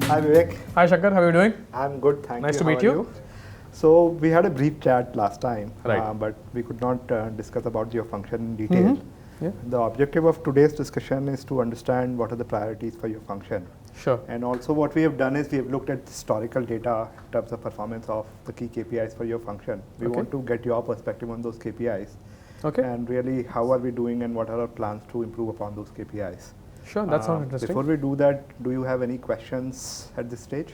Hi Vivek. Hi Shankar, how are you doing? I'm good, thank you. Nice to How meet are you. So we had a brief chat last time, Right. but we could not discuss about your function in detail. Yeah. The objective of today's discussion is to understand what are the priorities for your function. Sure. And also what we have done is we have looked at historical data in terms of performance of the key KPIs for your function. We Okay. want to get your perspective on those KPIs. Okay. And really how are we doing and what are our plans to improve upon those KPIs. Sure, that sounds interesting. Before we do that, do you have any questions at this stage?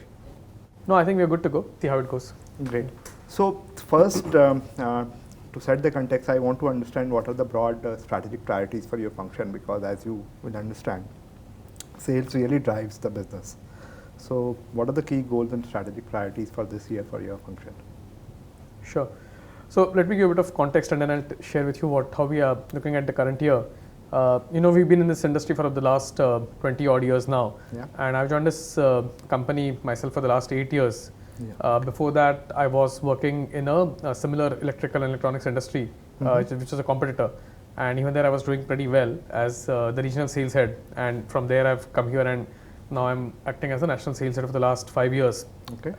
No, I think we're good to go. See how it goes. Great. So first, to set the context, I want to understand what are the broad strategic priorities for your function, because as you will understand, sales really drives the business. So what are the key goals and strategic priorities for this year for your function? Sure. So let me give a bit of context and then I'll share with you how we are looking at the current year. We've been in this industry for the last 20 odd years now. Yeah. And I've joined this company myself for the last 8 years. Yeah. Before that, I was working in a similar electrical and electronics industry, which is a competitor. And even there, I was doing pretty well as the regional sales head. And from there, I've come here and now I'm acting as a national sales head for the last 5 years. Okay.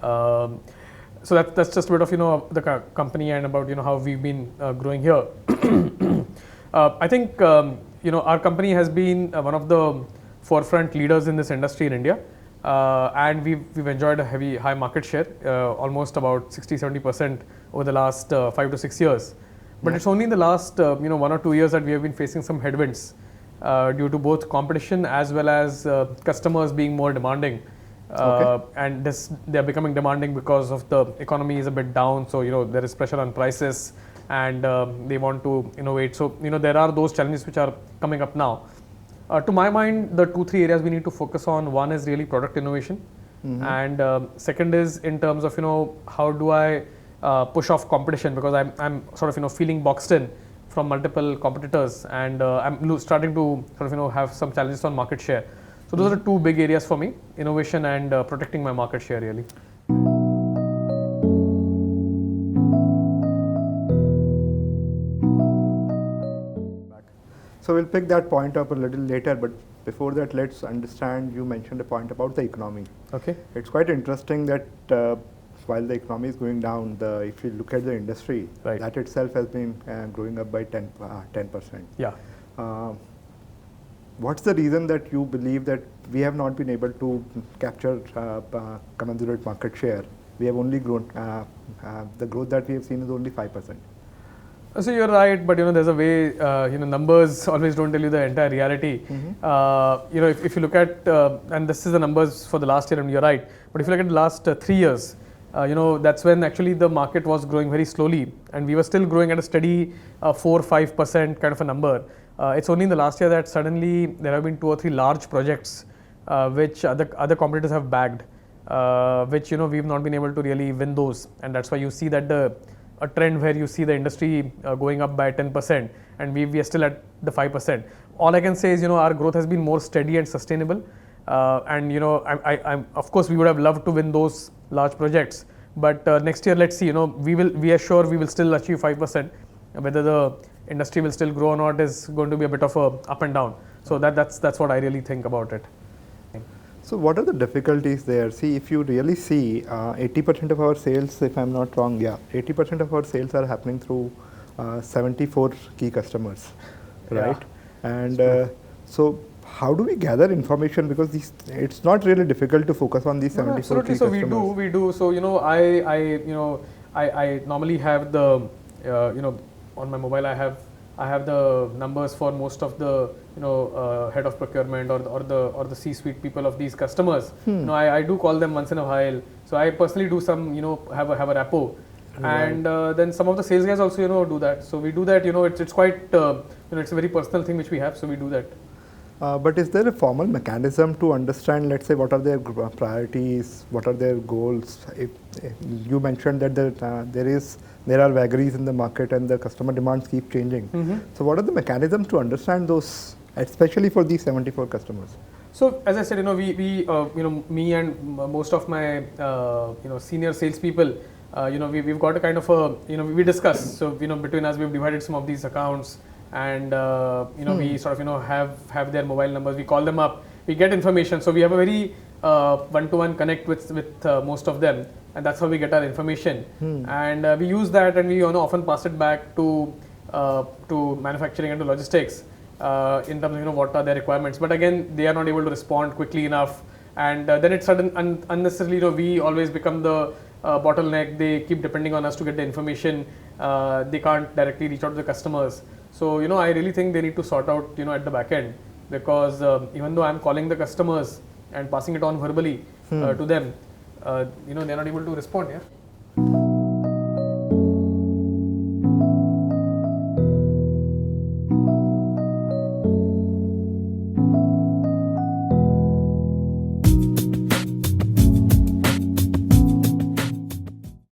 So that's just a bit of the company and about how we've been growing here. I think our company has been one of the forefront leaders in this industry in India. And we've enjoyed a high market share, almost about 60-70% over the last 5 to 6 years. But it's only in the last 1 or 2 years that we have been facing some headwinds due to both competition as well as customers being more demanding. And they're becoming demanding because of the economy is a bit down. So there is pressure on prices and they want to innovate. So there are those challenges which are coming up now. To my mind, the 2-3 areas we need to focus on. One is really product innovation, and second is in terms of how do I push off competition, because I'm sort of feeling boxed in from multiple competitors, and I'm starting to sort of have some challenges on market share. So those are the two big areas for me: innovation and protecting my market share really. So we'll pick that point up a little later, but before that, let's understand, you mentioned a point about the economy. Okay. It's quite interesting that while the economy is going down, if you look at the industry, right, that itself has been growing up by 10%. Yeah. What's the reason that you believe that we have not been able to capture commensurate market share? We have only grown, the growth that we have seen is only 5%. So you're right, but there's a way, numbers always don't tell you the entire reality. If you look at, and this is the numbers for the last year, and you're right, but if you look at the last 3 years, that's when actually the market was growing very slowly, and we were still growing at a steady 4-5% kind of a number. It's only in the last year that suddenly there have been 2 or 3 large projects which other competitors have bagged, which we've not been able to really win those, and that's why you see that a trend where you see the industry going up by 10% and we are still at the 5%. All I can say is our growth has been more steady and sustainable, and I'm of course we would have loved to win those large projects, but next year let's see. We are sure we will still achieve 5%. Whether the industry will still grow or not is going to be a bit of a up and down. So that's what I really think about it. So what are the difficulties there? See, if you really see, 80% of our sales, if I'm not wrong, 80% of our sales are happening through 74 key customers, right? Yeah. And so how do we gather information? Because it's not really difficult to focus on these 74 absolutely. key So customers. we do. So I normally have the on my mobile I have the numbers for most of the head of procurement or the C-suite people of these customers. I do call them once in a while. So I personally do some have a rapport, and then some of the sales guys also do that. So we do that. It's quite it's a very personal thing which we have. So we do that. But is there a formal mechanism to understand, let's say, what are their priorities, what are their goals? If you mentioned that there are vagaries in the market and the customer demands keep changing. So what are the mechanisms to understand those, especially for these 74 customers? So as I said, me and most of my senior salespeople, we've got a kind of we discuss. So between us, we've divided some of these accounts. And we sort of have their mobile numbers. We call them up. We get information. So we have a very one-to-one connect with most of them, and that's how we get our information. And we use that, and we often pass it back to manufacturing and to logistics in terms of what are their requirements. But again, they are not able to respond quickly enough, and then it's unnecessarily we always become the bottleneck. They keep depending on us to get the information. They can't directly reach out to the customers. So I really think they need to sort out at the back end, because even though I'm calling the customers and passing it on verbally to them, they're not able to respond. Yeah.